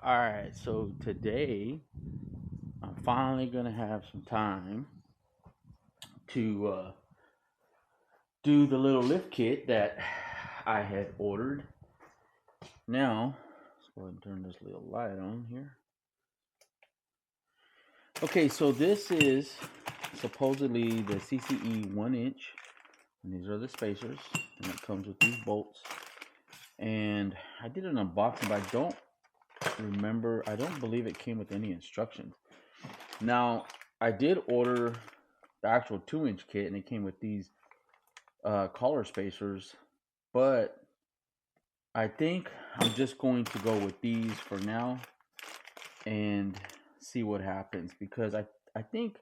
All right, so today I'm finally gonna have some time to do the little lift kit that I had ordered. Now, let's go ahead and turn this little light on here. Okay, so this is supposedly the CCE 1 inch, and these are the spacers, and it comes with these bolts. And I did an unboxing, but I don't remember, I don't believe it came with any instructions. Now, I did order the actual 2 inch kit, and it came with these collar spacers, but I think I'm just going to go with these for now and see what happens, because I think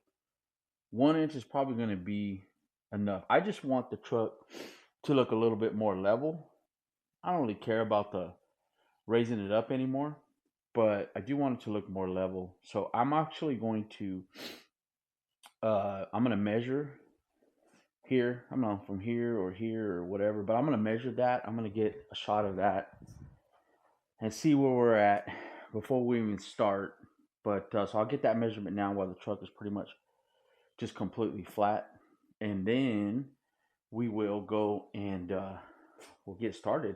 1 inch is probably going to be enough. I just want the truck to look a little bit more level. I don't really care about the raising it up anymore, but I do want it to look more level. So I'm actually going to I'm going to measure here. I don't know, from here or whatever, but I'm going to measure that. I'm going to get a shot of that and see where we're at before we even start. But so I'll get that measurement now while the truck is pretty much just completely flat, and then we will go and we'll get started.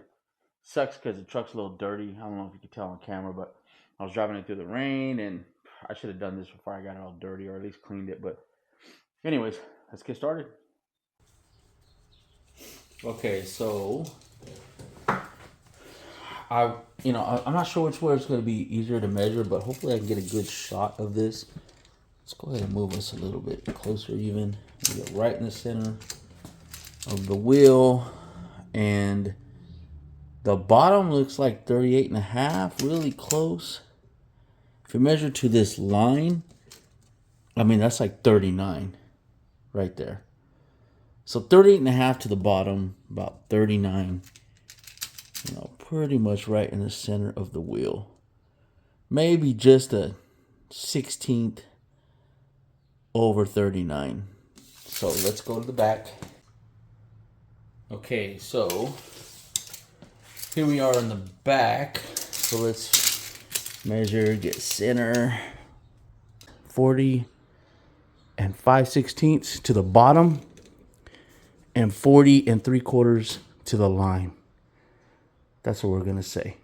Sucks because the truck's a little dirty. I don't know if you can tell on camera, but I was driving it through the rain, and I should have done this before I got it all dirty, or at least cleaned it. But anyways, let's get started. Okay, so I'm not sure which way it's going to be easier to measure, but hopefully I can get a good shot of this. Let's go ahead and move us a little bit closer even. We get right in the center of the wheel, and the bottom looks like 38.5, really close. If you measure to this line, I mean, that's like 39 right there. So 38.5 to the bottom, about 39, pretty much right in the center of the wheel. Maybe just a 16th over 39. So let's go to the back. Okay, so here we are in the back. So let's measure, get center. 40 and 5/16 to the bottom, and 40 3/4 to the line. That's what we're gonna say.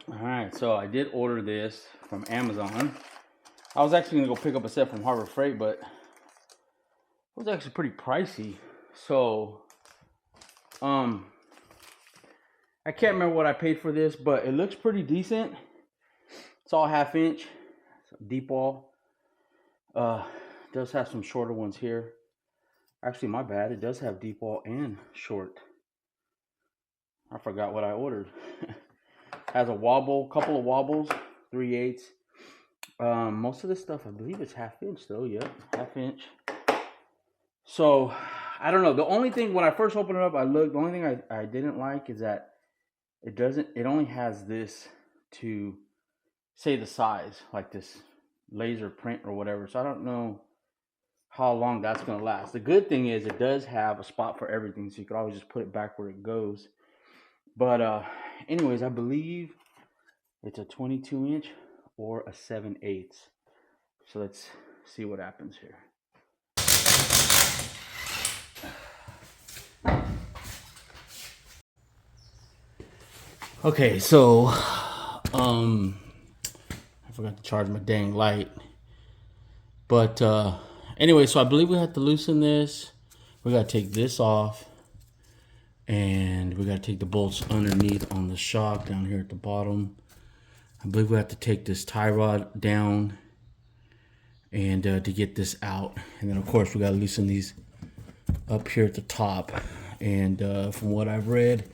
Alright, so I did order this from Amazon. I was actually gonna go pick up a set from Harbor Freight, but it was actually pretty pricey. So I can't remember what I paid for this, but it looks pretty decent. It's all 1/2 inch, deep wall. Does have some shorter ones here. Actually, my bad, it does have deep wall and short. I forgot what I ordered. Has a wobble, couple of wobbles, 3/8. Most of this stuff, I believe it's 1/2 inch though. Yep, 1/2 inch. So I don't know. The only thing, when I first opened it up, I looked. The only thing I didn't like is that it only has this to say the size, like this laser print or whatever. So I don't know how long that's gonna last. The good thing is it does have a spot for everything, so you can always just put it back where it goes. But anyways, I believe it's a 22 inch or a 7/8. So let's see what happens here. Okay, so I forgot to charge my dang light. But anyway, so I believe we have to loosen this. We got to take this off, and we got to take the bolts underneath on the shock down here at the bottom. I believe we have to take this tie rod down and to get this out. And then of course we got to loosen these up here at the top. And from what I've read,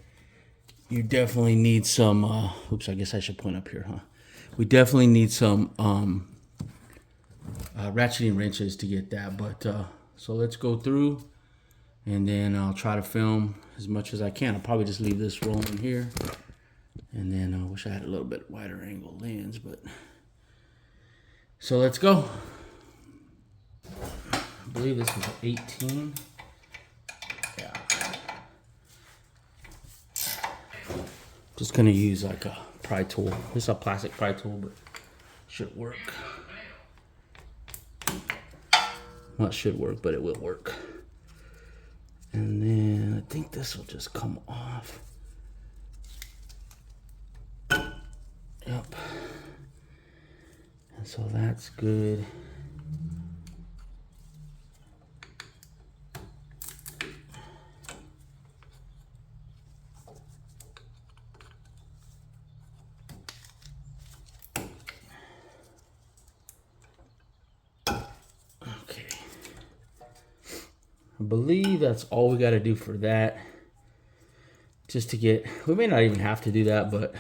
you definitely need some oops, I guess I should point up here, huh? We definitely need some ratcheting wrenches to get that, but So let's go through, and then I'll try to film as much as I can. I'll probably just leave this rolling here. And then I wish I had a little bit wider angle lens, but. So let's go. I believe this is 18. Yeah. Just gonna use like a pry tool. This is a plastic pry tool, but should work. Well, it should work, but it will work. And then I think this will just come off. Yep. And so that's good. Okay. I believe that's all we got to do for that. Just to get, we may not even have to do that, but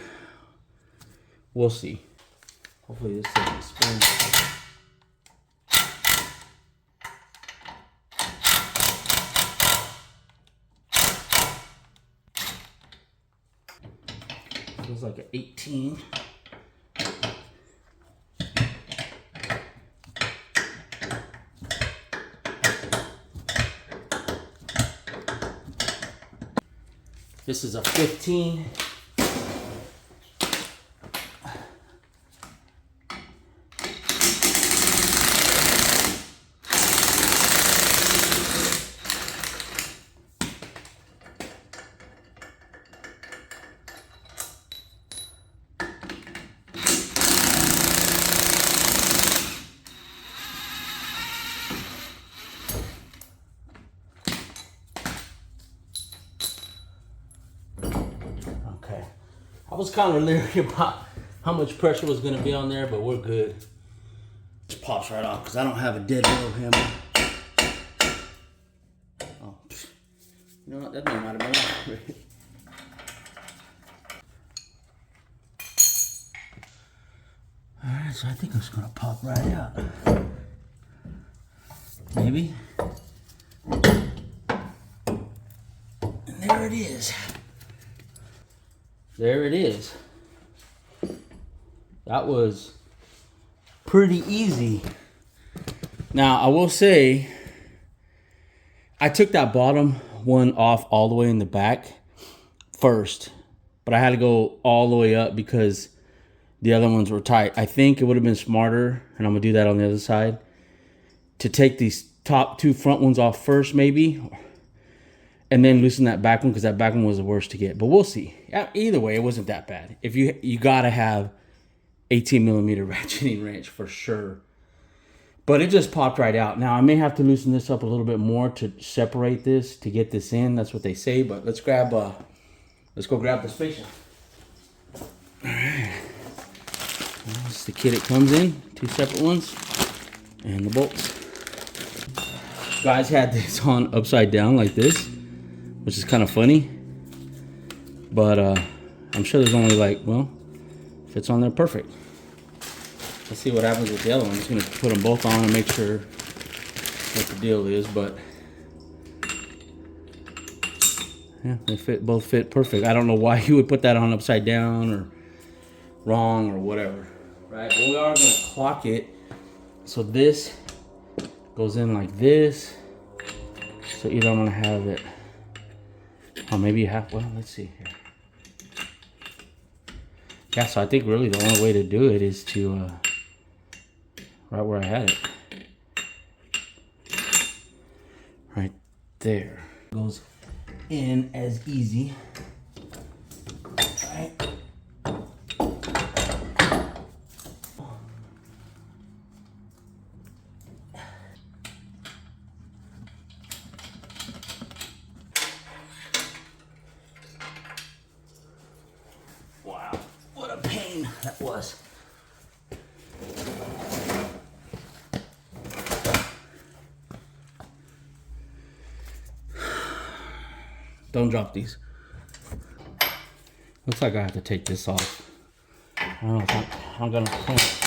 we'll see. Hopefully this doesn't spin. Feels like an 18. This is a 15. I was kind of leery about how much pressure was going to be on there, but we're good. Just pops right off because I don't have a dead roll hammer. Oh, you know what? That might have been right. Alright, so I think it's going to pop right out. Maybe. And there it is. There it is. That was pretty easy. Now, I will say, I took that bottom one off all the way in the back first, but I had to go all the way up because the other ones were tight. I think it would have been smarter, and I'm gonna do that on the other side, to take these top two front ones off first, maybe, and then loosen that back one, because that back one was the worst to get. But we'll see. Either way, it wasn't that bad. If you gotta have 18 millimeter ratcheting wrench for sure. But it just popped right out. Now I may have to loosen this up a little bit more to separate this, to get this in. That's what they say. But let's go grab the spacer. All right. Well, this is the kit it comes in. 2 separate ones, and the bolts. Guys had this on upside down like this, which is kind of funny, but I'm sure there's only like, well, fits on there perfect. Let's see what happens with the other one. I'm just gonna put them both on and make sure what the deal is, but yeah, they both fit perfect. I don't know why you would put that on upside down or wrong or whatever, right? But we are gonna clock it. So this goes in like this. So either I'm gonna have it, or maybe you have, well, let's see here. Yeah, so I think really the only way to do it is to, right where I had it. Right there. Goes in as easy. Right. Wow, what a pain that was. Don't drop these. Looks like I have to take this off. I don't know if I'm gonna clean it.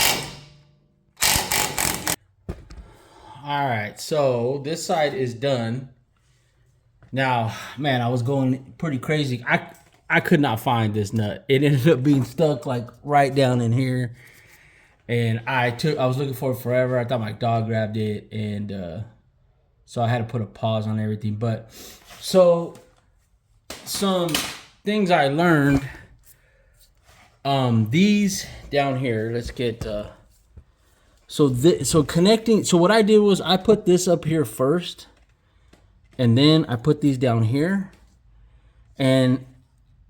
All right, so this side is done. Now, man, I was going pretty crazy. I could not find this nut. It ended up being stuck like right down in here, and I was looking for it forever. I thought my dog grabbed it, and so I had to put a pause on everything. But so some things I learned. These down here. Let's get. So connecting. So what I did was I put this up here first, and then I put these down here, and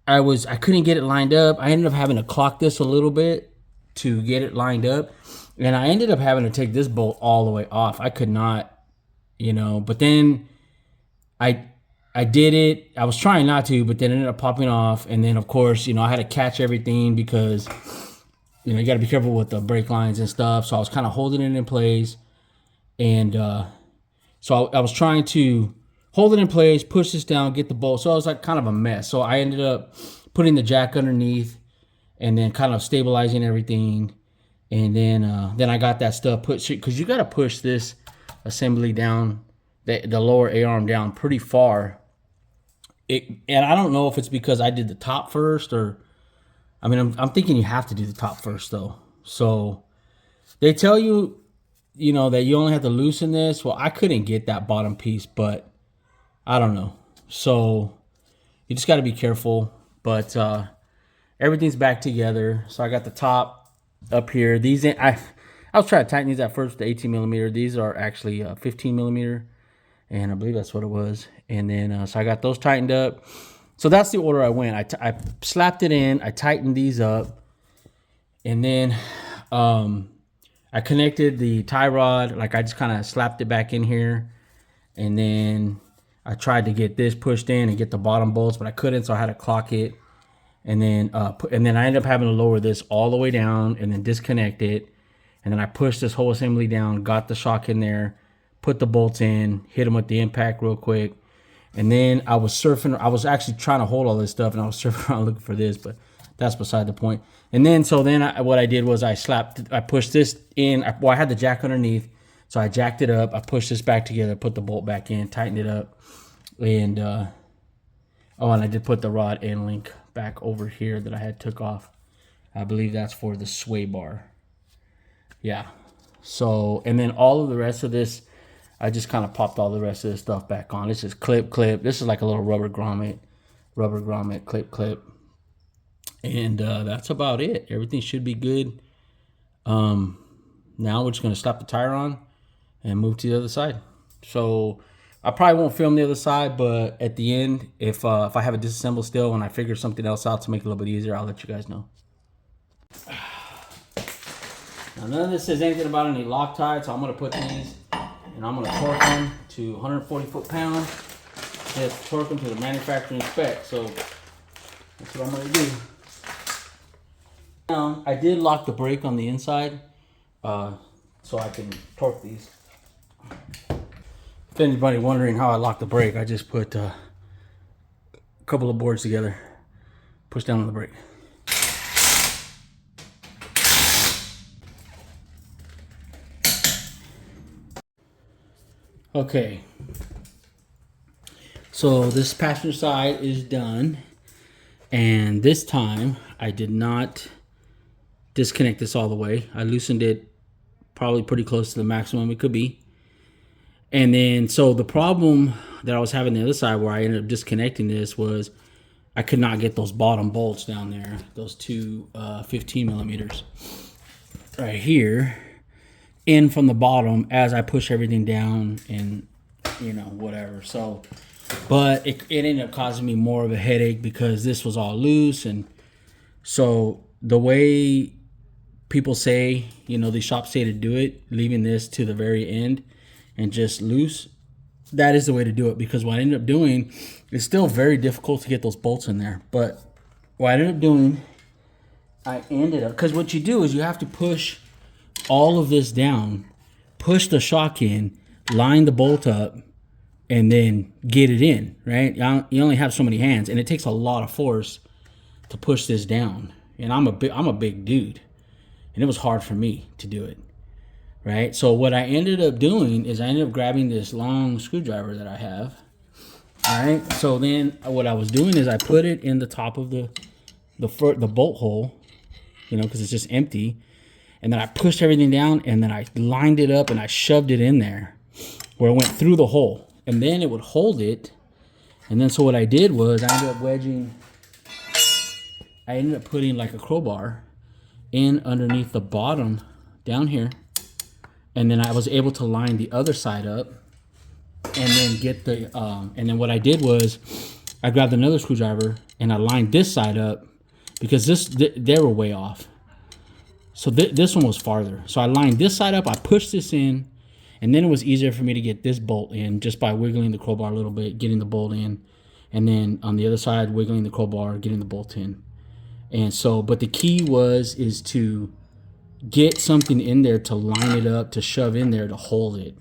I couldn't get it lined up. I ended up having to clock this a little bit to get it lined up, and I ended up having to take this bolt all the way off. I could not, but then I I did it. I was trying not to, but then it ended up popping off. And then of course, I had to catch everything because you got to be careful with the brake lines and stuff. So I was kind of holding it in place, and so I was trying to hold it in place, push this down, get the bolt. So it was like kind of a mess. So I ended up putting the jack underneath and then kind of stabilizing everything. And then I got that stuff put, because you got to push this assembly down, the lower A arm down pretty far. And I don't know if it's because I did the top first, or I mean, I'm thinking you have to do the top first though. So they tell you, that you only have to loosen this. Well, I couldn't get that bottom piece, but I don't know. So you just got to be careful. But everything's back together. So I got the top up here. I was trying to tighten these at first with the 18 millimeter. These are actually 15 millimeter, and I believe that's what it was. And then so I got those tightened up. So that's the order I went. I slapped it in. I tightened these up, and then I connected the tie rod. Like I just kind of slapped it back in here, and then I tried to get this pushed in and get the bottom bolts, but I couldn't, so I had to clock it. And then I ended up having to lower this all the way down and then disconnect it. And then I pushed this whole assembly down, got the shock in there, put the bolts in, hit them with the impact real quick. And then I was surfing. I was actually trying to hold all this stuff, and I was surfing around looking for this, but that's beside the point. And then what I did was I pushed this in. I had the jack underneath, so I jacked it up. I pushed this back together, put the bolt back in, tightened it up, and and I did put the rod end link back over here that I had took off. I believe that's for the sway bar. Yeah. So, and then all of the rest of this, I just kind of popped all the rest of this stuff back on. This is clip. This is like a little rubber grommet, clip. And that's about it. Everything should be good. Now we're just going to slap the tire on and move to the other side. So I probably won't film the other side, but at the end, if I have a disassemble still and I figure something else out to make it a little bit easier, I'll let you guys know. Now, none of this says anything about any Loctite, so I'm going to put these and I'm going to torque them to 140 foot-pounds. Just torque them to the manufacturing spec, so that's what I'm going to do. Now, I did lock the brake on the inside, so I can torque these. If anybody wondering how I lock the brake, I just put a couple of boards together, push down on the brake. Okay, so this passenger side is done, and this time I did not disconnect this all the way. I loosened it probably pretty close to the maximum it could be. And then, so the problem that I was having on the other side where I ended up disconnecting this was I could not get those bottom bolts down there, those two 15 millimeters right here, in from the bottom as I push everything down and, whatever. So, but it ended up causing me more of a headache because this was all loose. And so the way people say, these shops say to do it, leaving this to the very end and just loose, that is the way to do it, because what I ended up doing, it's still very difficult to get those bolts in there. But what I ended up doing, because what you do is you have to push all of this down, push the shock in, line the bolt up, and then get it in, right? You only have so many hands, and it takes a lot of force to push this down. And I'm a big dude, and it was hard for me to do it. right? So what I ended up doing is I ended up grabbing this long screwdriver that I have. All right. So then what I was doing is I put it in the top of the bolt hole, you know, because it's just empty. And then I pushed everything down, and then I lined it up and I shoved it in there where it went through the hole. And then it would hold it. And then so what I did was I ended up putting like a crowbar in underneath the bottom down here. And then I was able to line the other side up and then get the, and then what I did was I grabbed another screwdriver and I lined this side up because they were way off. So this one was farther. So I lined this side up, I pushed this in, and then it was easier for me to get this bolt in just by wiggling the crowbar a little bit, getting the bolt in. And then on the other side, wiggling the crowbar, getting the bolt in. And so, but the key is to get something in there to line it up, to shove in there to hold it.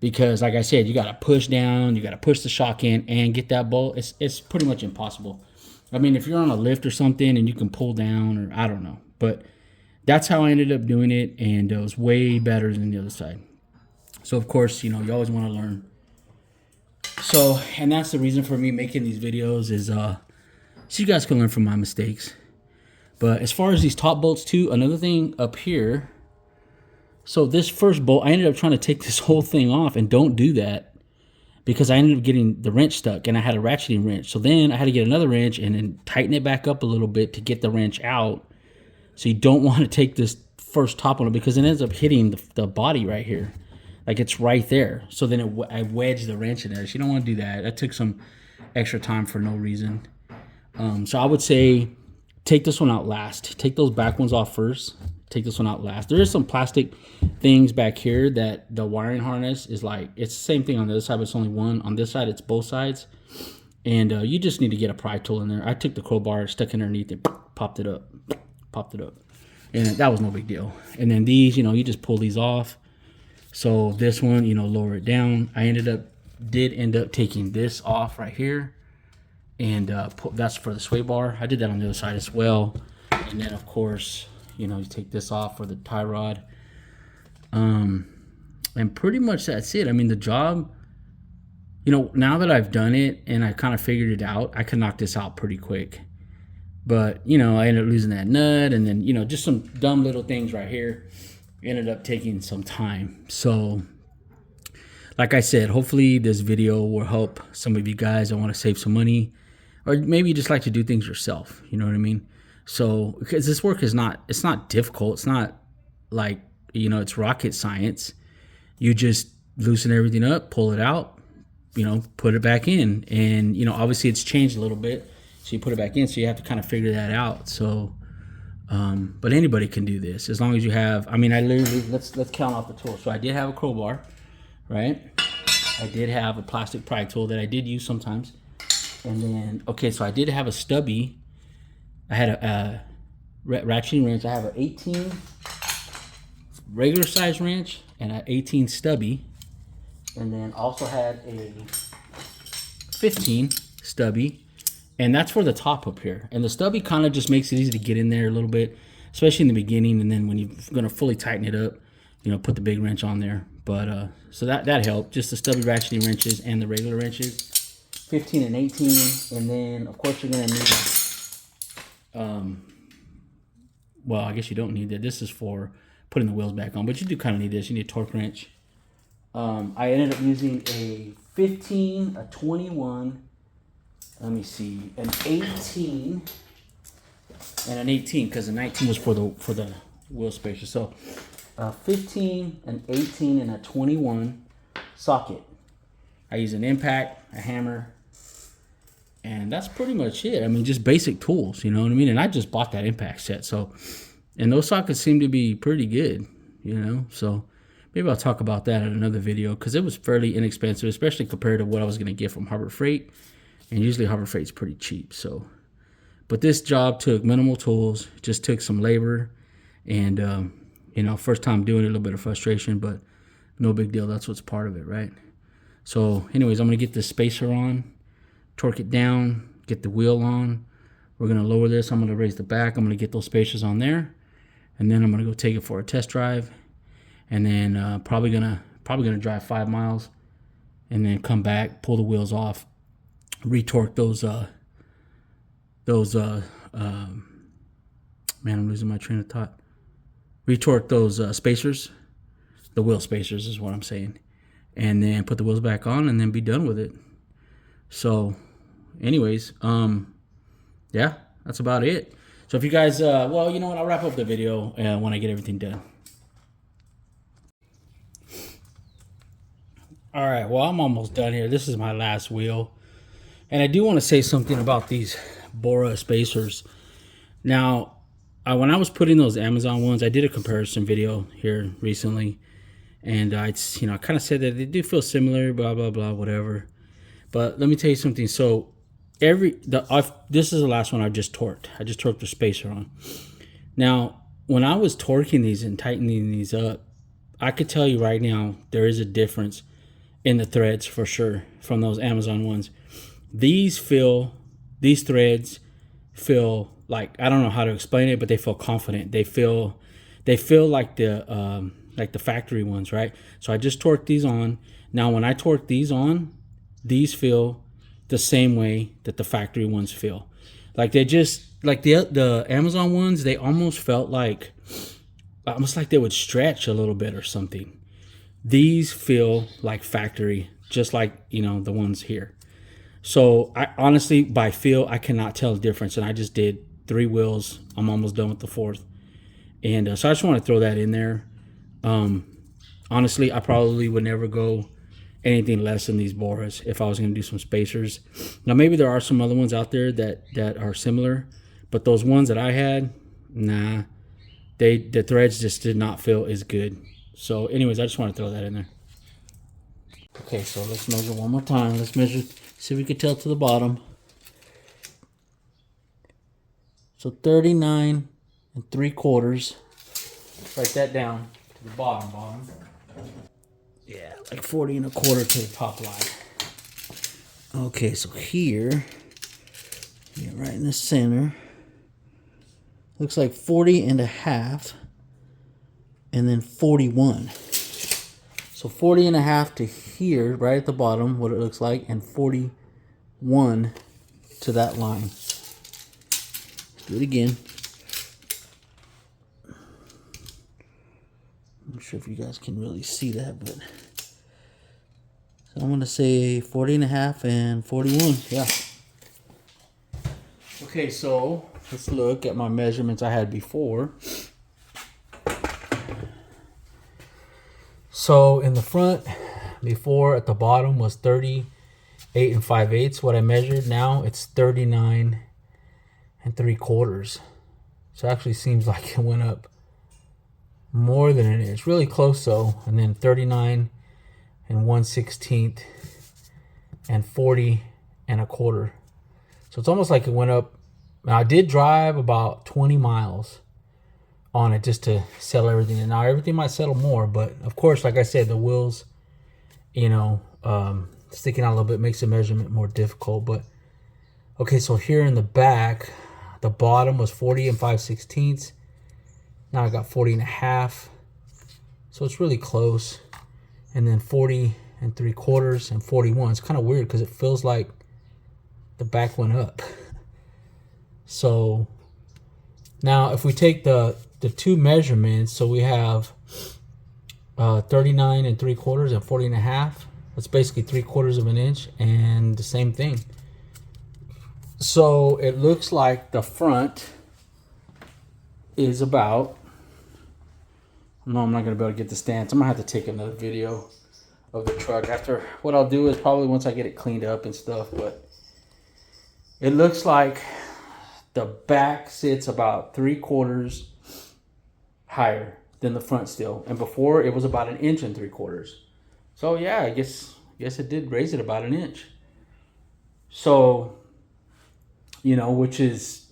Because like I said, you got to push down, you got to push the shock in and get that bolt. It's pretty much impossible. I mean, if you're on a lift or something and you can pull down, or I don't know. But that's how I ended up doing it, and it was way better than the other side. So, of course, you know, you always want to learn. So, and that's the reason for me making these videos is so you guys can learn from my mistakes. But as far as these top bolts too, another thing up here, so this first bolt, I ended up trying to take this whole thing off, and don't do that because I ended up getting the wrench stuck, and I had a ratcheting wrench. So then I had to get another wrench and then tighten it back up a little bit to get the wrench out. So you don't want to take this first top one because it ends up hitting the body right here. Like it's right there. So then I wedged the wrench in there. So you don't want to do that. That took some extra time for no reason. So I would say take this one out last. Take those back ones off first. Take this one out last. There is some plastic things back here that the wiring harness is like, it's the same thing on the other side, but it's only one. On this side, it's both sides. And you just need to get a pry tool in there. I took the crowbar, stuck it underneath it, popped it up. And that was no big deal. And then these, you know, you just pull these off. So this one, you know, lower it down. I did end up taking this off right here. And that's for the sway bar. I did that on the other side as well. And then, of course, you know, you take this off for the tie rod. And pretty much that's it. I mean, the job, you know, now that I've done it and I kind of figured it out, I can knock this out pretty quick. But, you know, I ended up losing that nut, and then, you know, just some dumb little things right here ended up taking some time. So, like I said, hopefully this video will help some of you guys that want to save some money, or maybe you just like to do things yourself. You know what I mean? So, because this work it's not difficult. It's not like, you know, it's rocket science. You just loosen everything up, pull it out, you know, put it back in. And, you know, obviously it's changed a little bit. So you put it back in, so you have to kind of figure that out. So, but anybody can do this as long as you have. I mean, I literally let's count off the tools. So I did have a crowbar, right? I did have a plastic pry tool that I did use sometimes, and then okay, so I did have a stubby. I had a ratcheting wrench. I have an 18 regular size wrench and an 18 stubby, and then also had a 15 stubby. And that's for the top up here. And the stubby kind of just makes it easy to get in there a little bit, especially in the beginning. And then when you're going to fully tighten it up, you know, put the big wrench on there. But so that helped. Just the stubby ratcheting wrenches and the regular wrenches, 15 and 18. And then, of course, you're going to need, well, I guess you don't need that. This is for putting the wheels back on. But you do kind of need this. You need a torque wrench. I ended up using a 15, a 21, let me see, an 18 and an 18, because the 19 was for the wheel spacer. So 15, an 18, and a 21 socket. I use an impact, a hammer, and that's pretty much it. I mean, just basic tools, you know what I mean? And I just bought that impact set. So, and those sockets seem to be pretty good, you know? So maybe I'll talk about that in another video, because it was fairly inexpensive, especially compared to what I was going to get from Harbor Freight. And usually Harbor Freight's pretty cheap. So, but this job took minimal tools, just took some labor, and you know, first time doing it, a little bit of frustration, but no big deal. That's what's part of it, right? So, anyways, I'm gonna get this spacer on, torque it down, get the wheel on. We're gonna lower this. I'm gonna raise the back. I'm gonna get those spacers on there, and then I'm gonna go take it for a test drive. and then probably gonna drive 5 miles, and then come back, pull the wheels off, retorque those man, I'm losing my train of thought. Retorque those spacers, the wheel spacers is what I'm saying, and then put the wheels back on, and then be done with it. So, anyways, yeah, that's about it. So if you guys, well, you know what? I'll wrap up the video when I get everything done. All right, well, I'm almost done here. This is my last wheel. And I do want to say something about these Bora spacers. Now, when I was putting those Amazon ones, I did a comparison video here recently. And I kind of said that they do feel similar, blah, blah, blah, whatever. But let me tell you something. So, this is the last one I just torqued. I just torqued the spacer on. Now, when I was torquing these and tightening these up, I could tell you right now, there is a difference in the threads for sure from those Amazon ones. These threads feel like, I don't know how to explain it, but they feel confident. They feel like the factory ones, right? So I just torqued these on. Now when I torque these on, these feel the same way that the factory ones feel. Like they just, like the Amazon ones, they almost felt like they would stretch a little bit or something. These feel like factory, just like, the ones here. So I honestly, by feel, I cannot tell the difference. And I just did 3 wheels. I'm almost done with the 4th. And so I just want to throw that in there. Honestly, I probably would never go anything less than these Boras if I was going to do some spacers. Now, maybe there are some other ones out there that are similar. But those ones that I had, nah. The threads just did not feel as good. So anyways, I just want to throw that in there. Okay, so let's measure one more time. Let's measure, see if we can tell to the bottom. So 39 3/4. Write that down to the bottom. Yeah, like 40 1/4 to the top line. Okay, so here, yeah, right in the center, looks like 40 1/2. And then 41. So 40 1/2 to here, right at the bottom, what it looks like, and 41 to that line. Let's do it again. I'm not sure if you guys can really see that, but so I'm gonna say 40 1/2 and 41. Yeah. Okay, so let's look at my measurements I had before. So in the front, before at the bottom was 38 5/8. What I measured, now it's 39 3/4. So it actually seems like it went up more than an inch. Really close though. And then 39 1/16 and 40 1/4. So it's almost like it went up. Now I did drive about 20 miles on it just to settle everything. And now everything might settle more, but of course, like I said, the wheels, sticking out a little bit makes the measurement more difficult. But okay, so here in the back, the bottom was 40 5/16. Now I got 40 1/2. So it's really close. And then 40 3/4 and 41. It's kind of weird because it feels like the back went up. So now if we take the two measurements, so we have 39 3/4 and 40 1/2. That's basically 3/4 of an inch, and the same thing. So it looks like the front is about, no, I'm not gonna be able to get the stance. I'm gonna have to take another video of the truck after. What I'll do is probably once I get it cleaned up and stuff, but it looks like the back sits about 3/4 higher than the front still, and before it was about 1 3/4 inches. So yeah, I guess it did raise it about 1 inch. So, which is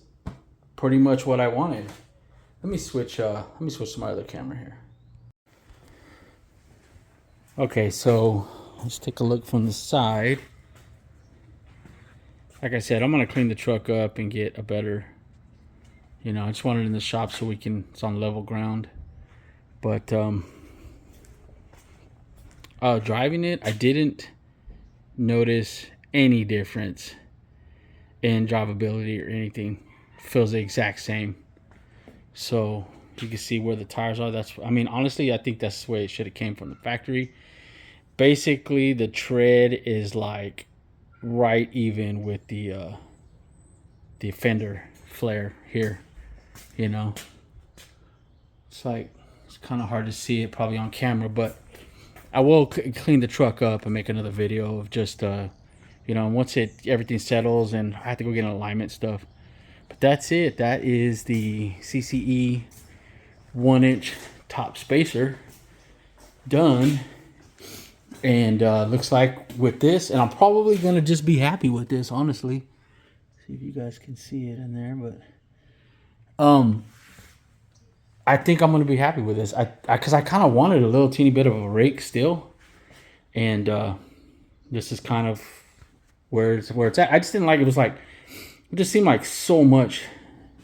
pretty much what I wanted. Let me switch to my other camera here. Okay, so let's take a look from the side. Like I said, I'm gonna clean the truck up and get a better, I just want it in the shop so it's on level ground. But driving it, I didn't notice any difference in drivability or anything. Feels the exact same. So you can see where the tires are. Honestly, I think that's the way it should have came from the factory. Basically, the tread is like right even with the fender flare here. You know, it's kind of hard to see it probably on camera, but I will clean the truck up and make another video of just once everything settles, and I have to go get an alignment stuff. But that's it. That is the CCE 1-inch top spacer done. And looks like with this, and I'm probably gonna just be happy with this, honestly. See if you guys can see it in there, but I think I'm gonna be happy with this. Because I kind of wanted a little teeny bit of a rake still, and this is kind of where it's at. I just didn't like it. It just seemed like so much.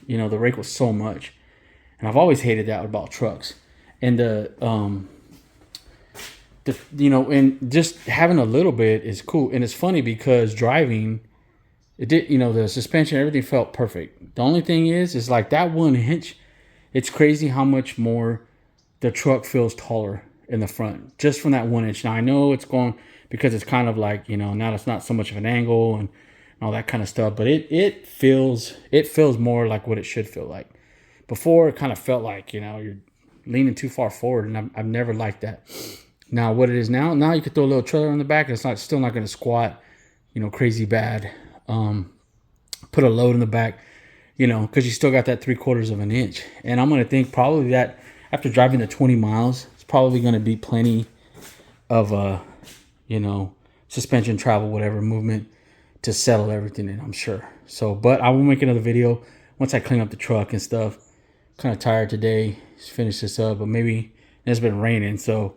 The rake was so much, and I've always hated that about trucks. And and just having a little bit is cool. And it's funny because driving, it did, the suspension, everything felt perfect. The only thing is like that 1 inch, it's crazy how much more the truck feels taller in the front just from that 1 inch. Now I know it's going because it's kind of like, now it's not so much of an angle and all that kind of stuff, but it feels more like what it should feel like. Before, it kind of felt like, you're leaning too far forward, and I've never liked that. Now, what it is now you can throw a little trailer on the back, and it's still not going to squat, crazy bad. Put a load in the back, because you still got that 3/4 of an inch. And I'm going to think probably that after driving the 20 miles, it's probably going to be plenty of, suspension, travel, whatever, movement to settle everything in, I'm sure. So, but I will make another video once I clean up the truck and stuff. Kind of tired today. Just finish this up, but maybe it's been raining, so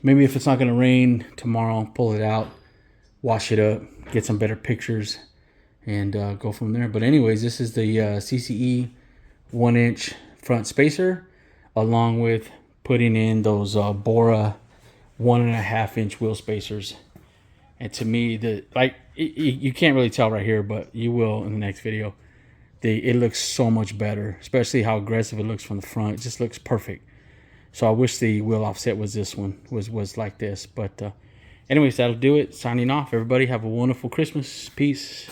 maybe if it's not going to rain tomorrow, pull it out, wash it up, get some better pictures, and go from there. But anyways, this is the CCE 1-inch front spacer, along with putting in those bora 1.5-inch wheel spacers. And to me, you can't really tell right here, but you will in the next video. It looks so much better, especially how aggressive it looks from the front. It just looks perfect. So I wish the wheel offset was this one, was like this. But anyways, that'll do it. Signing off. Everybody have a wonderful Christmas. Peace.